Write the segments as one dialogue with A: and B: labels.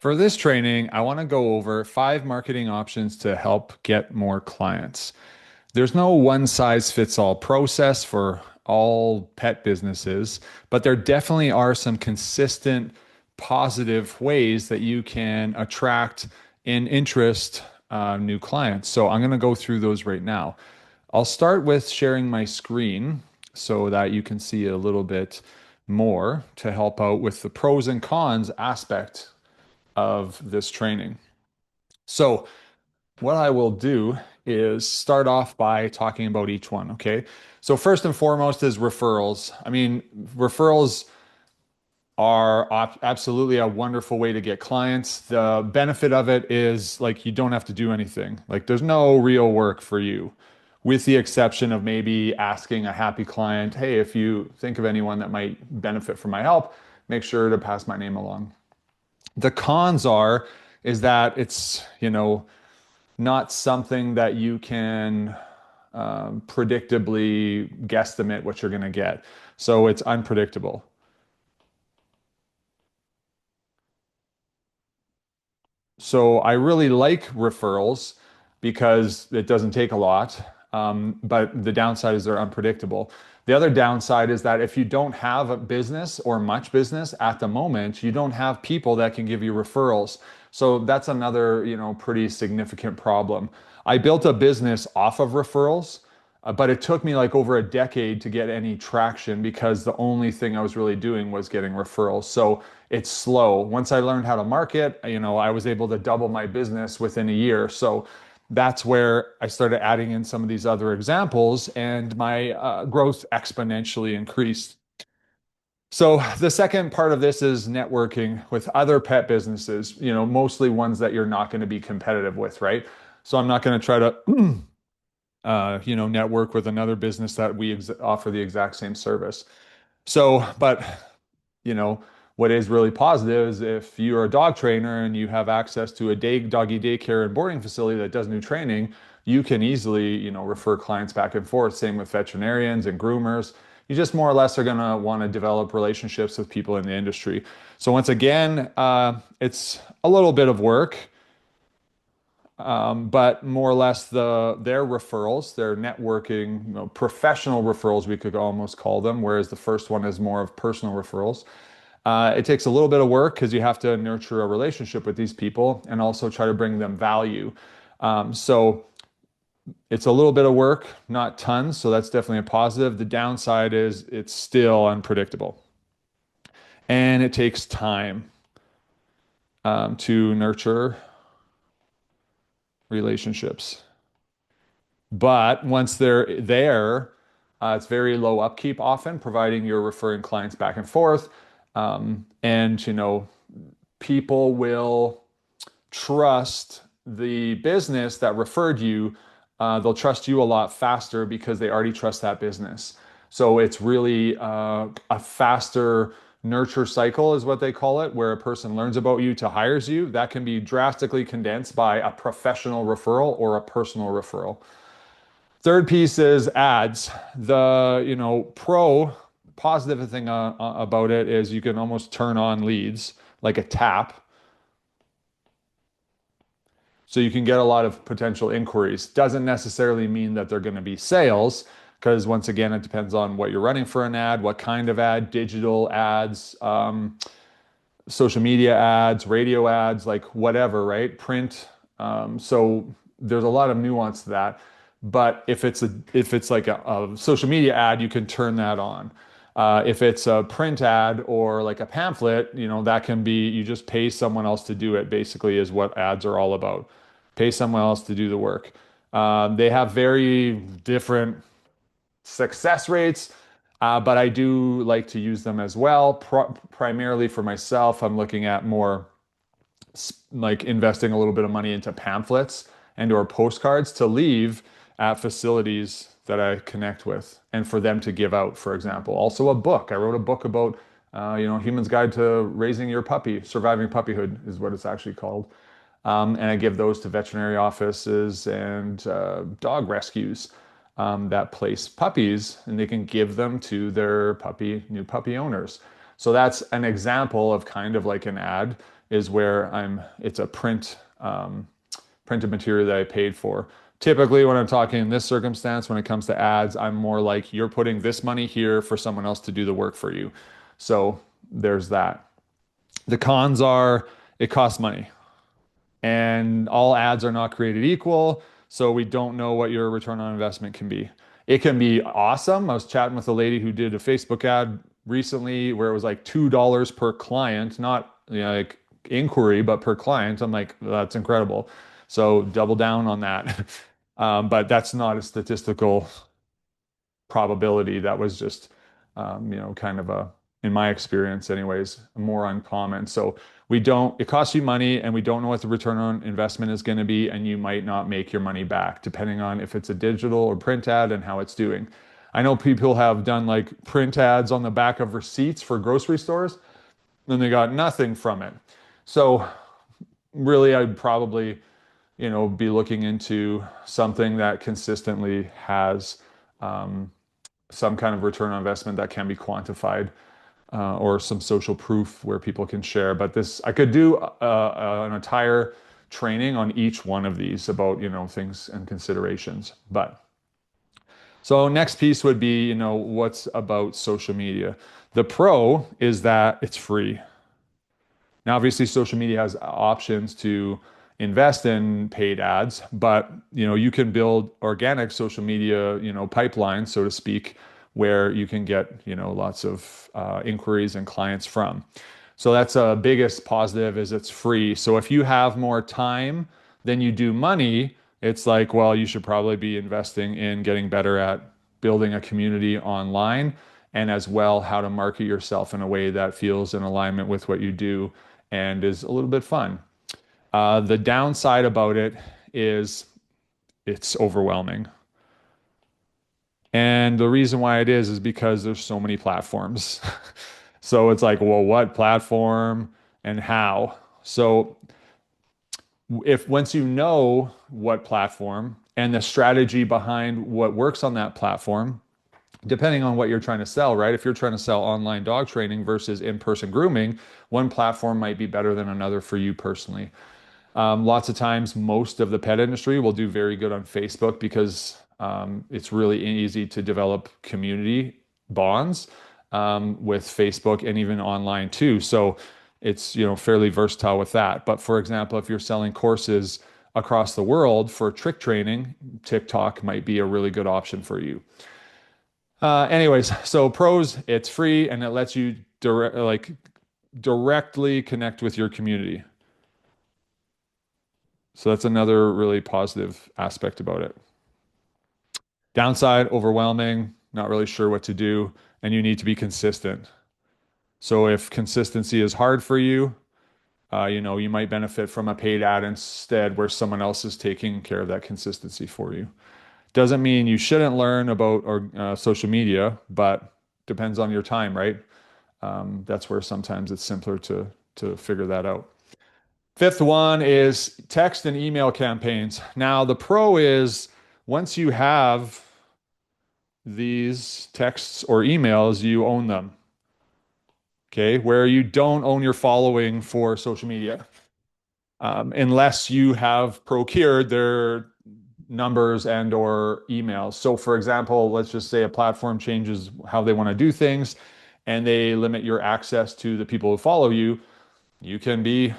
A: For this training, I want to go over 5 marketing options to help get more clients. There's no one size fits all process for all pet businesses, but there definitely are some consistent positive ways that you can attract and interest new clients. So I'm going to go through those right now. I'll start with sharing my screen so that you can see a little bit more to help out with the pros and cons aspect of this training. So, what I will do is start off by talking about each one, okay? So, first and foremost is referrals. I mean, referrals are absolutely a wonderful way to get clients. The benefit of it is like you don't have to do anything. Like, there's no real work for you, with the exception of maybe asking a happy client, hey, if you think of anyone that might benefit from my help, make sure to pass my name along. The cons are is that it's, not something that you can predictably guesstimate what you're going to get. So it's unpredictable. So I really like referrals because it doesn't take a lot. But the downside is they're unpredictable. The other downside is that if you don't have a business or much business at the moment, you don't have people that can give you referrals. So that's another, pretty significant problem. I built a business off of referrals, but it took me like over a decade to get any traction because the only thing I was really doing was getting referrals. So it's slow. Once I learned how to market, I was able to double my business within a year. So that's where I started adding in some of these other examples, and my growth exponentially increased. So the second part of this is networking with other pet businesses, mostly ones that you're not going to be competitive with, right? So I'm not going to try to, network with another business that we offer the exact same service. So, but you know, what is really positive is if you're a dog trainer and you have access to a doggy daycare and boarding facility that does new training, you can easily, refer clients back and forth. Same with veterinarians and groomers. You just more or less are going to want to develop relationships with people in the industry. So once again, it's a little bit of work, but more or less their referrals, their networking, professional referrals, we could almost call them, whereas the first one is more of personal referrals. It takes a little bit of work because you have to nurture a relationship with these people and also try to bring them value. So it's a little bit of work, not tons. So that's definitely a positive. The downside is it's still unpredictable and it takes time to nurture relationships. But once they're there, it's very low upkeep often, providing you're referring clients back and forth. And, people will trust the business that referred you. They'll trust you a lot faster because they already trust that business. So it's really a faster nurture cycle, is what they call it, where a person learns about you to hires you. That can be drastically condensed by a professional referral or a personal referral. Third piece is ads. The, pro positive thing about it is you can almost turn on leads like a tap. So you can get a lot of potential inquiries. Doesn't necessarily mean that they're going to be sales, because once again, it depends on what you're running for an ad, what kind of ad, digital ads, social media ads, radio ads, like whatever, right? Print. So there's a lot of nuance to that. But if it's like a social media ad, you can turn that on. If it's a print ad or like a pamphlet, that can be you just pay someone else to do it, basically, is what ads are all about. Pay someone else to do the work. They have very different success rates, but I do like to use them as well. Primarily for myself, I'm looking at more like investing a little bit of money into pamphlets and or postcards to leave at facilities that I connect with and for them to give out, for example. Also a book. I wrote a book about, Human's Guide to Raising Your Puppy. Surviving Puppyhood is what it's actually called. And I give those to veterinary offices and dog rescues that place puppies, and they can give them to their new puppy owners. So that's an example of kind of like an ad. is where it's a printed material that I paid for. Typically, when I'm talking in this circumstance, when it comes to ads, I'm more like you're putting this money here for someone else to do the work for you. So there's that. The cons are it costs money, and all ads are not created equal. So we don't know what your return on investment can be. It can be awesome. I was chatting with a lady who did a Facebook ad recently where it was like $2 per client, not like inquiry, but per client. I'm like, that's incredible. So double down on that. But that's not a statistical probability. That was just, kind of in my experience anyways, more uncommon. So it costs you money and we don't know what the return on investment is going to be. And you might not make your money back depending on if it's a digital or print ad and how it's doing. I know people have done like print ads on the back of receipts for grocery stores and they got nothing from it. So really, I'd probably, be looking into something that consistently has some kind of return on investment that can be quantified, or some social proof where people can share. But I could do an entire training on each one of these about, things and considerations. But so next piece would be, what's about social media? The pro is that it's free. Now, obviously, social media has options to invest in paid ads, but you can build organic social media, pipelines, so to speak, where you can get lots of inquiries and clients from. So that's a biggest positive is it's free. So if you have more time than you do money, it's like, well, you should probably be investing in getting better at building a community online and as well how to market yourself in a way that feels in alignment with what you do and is a little bit fun. The downside about it is it's overwhelming. And the reason why it is because there's so many platforms. So it's like, well, what platform and how? So if once you know what platform and the strategy behind what works on that platform, depending on what you're trying to sell, right? If you're trying to sell online dog training versus in-person grooming, one platform might be better than another for you personally. Lots of times, most of the pet industry will do very good on Facebook because it's really easy to develop community bonds with Facebook and even online too. So it's fairly versatile with that. But for example, if you're selling courses across the world for trick training, TikTok might be a really good option for you. Anyways, so pros, it's free and it lets you directly connect with your community. So that's another really positive aspect about it. Downside, overwhelming, not really sure what to do, and you need to be consistent. So if consistency is hard for you, you might benefit from a paid ad instead where someone else is taking care of that consistency for you. Doesn't mean you shouldn't learn about social media, but depends on your time, right? That's where sometimes it's simpler to figure that out. Fifth one is text and email campaigns. Now, the pro is once you have these texts or emails, you own them. Okay, where you don't own your following for social media, unless you have procured their numbers and or emails. So for example, let's just say a platform changes how they want to do things and they limit your access to the people who follow you. You can be,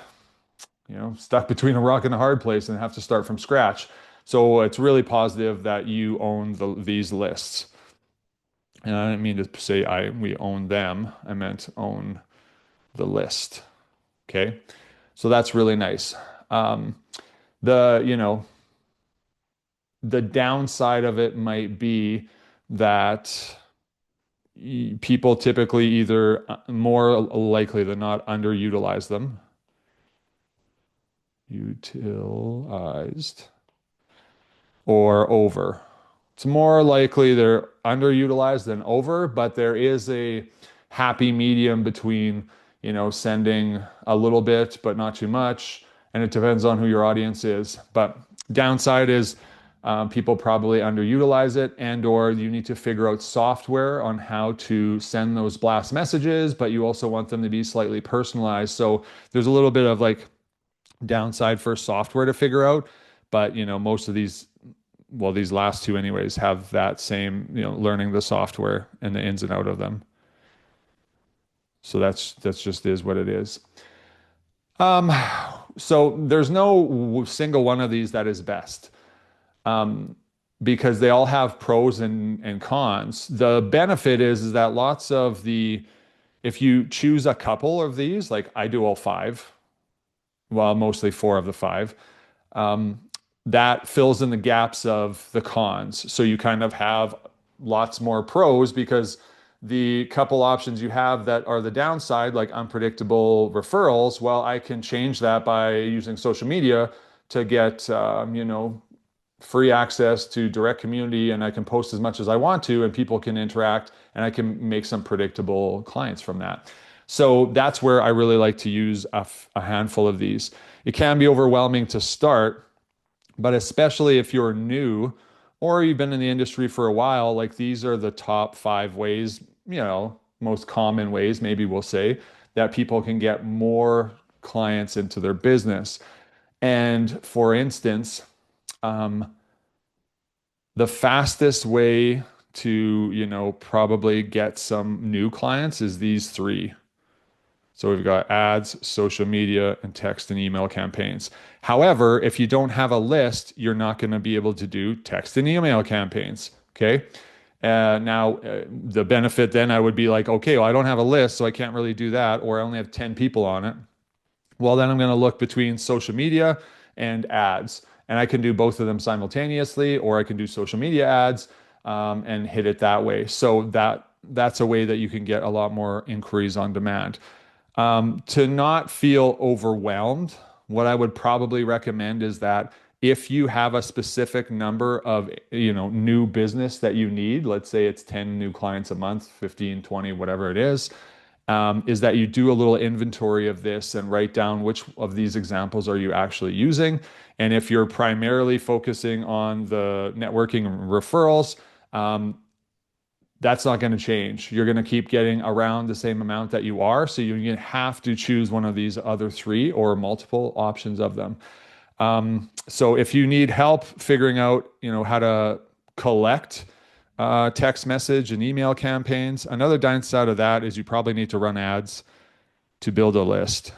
A: stuck between a rock and a hard place and have to start from scratch. So it's really positive that you own these lists. And I didn't mean to say we own them. I meant own the list. Okay. So that's really nice. The downside of it might be that people typically either more likely than not underutilize them. Utilized or over. It's more likely they're underutilized than over, but there is a happy medium between, sending a little bit, but not too much. And it depends on who your audience is. But downside is People probably underutilize it, and or you need to figure out software on how to send those blast messages, but you also want them to be slightly personalized. So there's a little bit of like downside for software to figure out, but most of these, well, these last two anyways, have that same, learning the software and the ins and out of them. So that's just is what it is. Um, so there's no single one of these that is best. Um, because they all have pros and cons. The benefit is that lots of the, if you choose a couple of these, like I do all five, well, mostly four of the five, um, that fills in the gaps of the cons. So you kind of have lots more pros because the couple options you have that are the downside, like unpredictable referrals, well, I can change that by using social media to get, free access to direct community, and I can post as much as I want to, and people can interact, and I can make some predictable clients from that. So that's where I really like to use a handful of these. It can be overwhelming to start, but especially if you're new or you've been in the industry for a while, like these are the top 5 ways, most common ways, maybe we'll say, that people can get more clients into their business. And for instance, um, the fastest way to, probably get some new clients is these three. So we've got ads, social media, and text and email campaigns. However, if you don't have a list, you're not going to be able to do text and email campaigns. Okay. Now, the benefit then I would be like, okay, well, I don't have a list, so I can't really do that, or I only have 10 people on it. Well, then I'm going to look between social media and ads. And I can do both of them simultaneously, or I can do social media ads and hit it that way. So that's a way that you can get a lot more inquiries on demand. To not feel overwhelmed, what I would probably recommend is that if you have a specific number of, new business that you need, let's say it's 10 new clients a month, 15, 20, whatever it is that you do a little inventory of this and write down which of these examples are you actually using. And if you're primarily focusing on the networking and referrals, that's not going to change. You're going to keep getting around the same amount that you are. So you have to choose one of these other three or multiple options of them. So if you need help figuring out, how to collect text message and email campaigns, another downside of that is you probably need to run ads to build a list.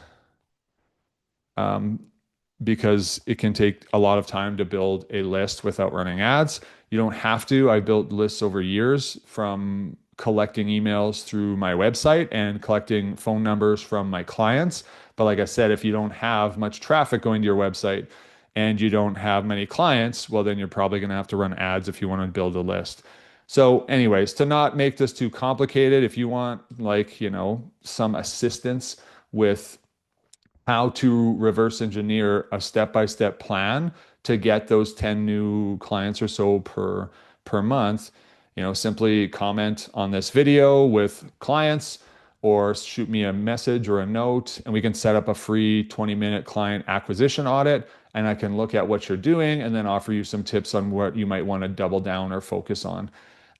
A: Because it can take a lot of time to build a list without running ads. You don't have to. I built lists over years from collecting emails through my website and collecting phone numbers from my clients. But like I said, if you don't have much traffic going to your website and you don't have many clients, well, then you're probably going to have to run ads if you want to build a list. So anyways, to not make this too complicated, if you want like, some assistance with how to reverse engineer a step-by-step plan to get those 10 new clients or so per month, simply comment on this video with clients or shoot me a message or a note, and we can set up a free 20-minute client acquisition audit, and I can look at what you're doing and then offer you some tips on what you might want to double down or focus on.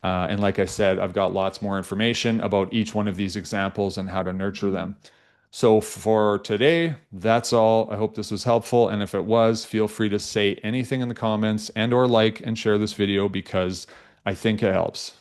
A: And like I said, I've got lots more information about each one of these examples and how to nurture them. So for today, that's all. I hope this was helpful. And if it was, feel free to say anything in the comments and or like and share this video because I think it helps.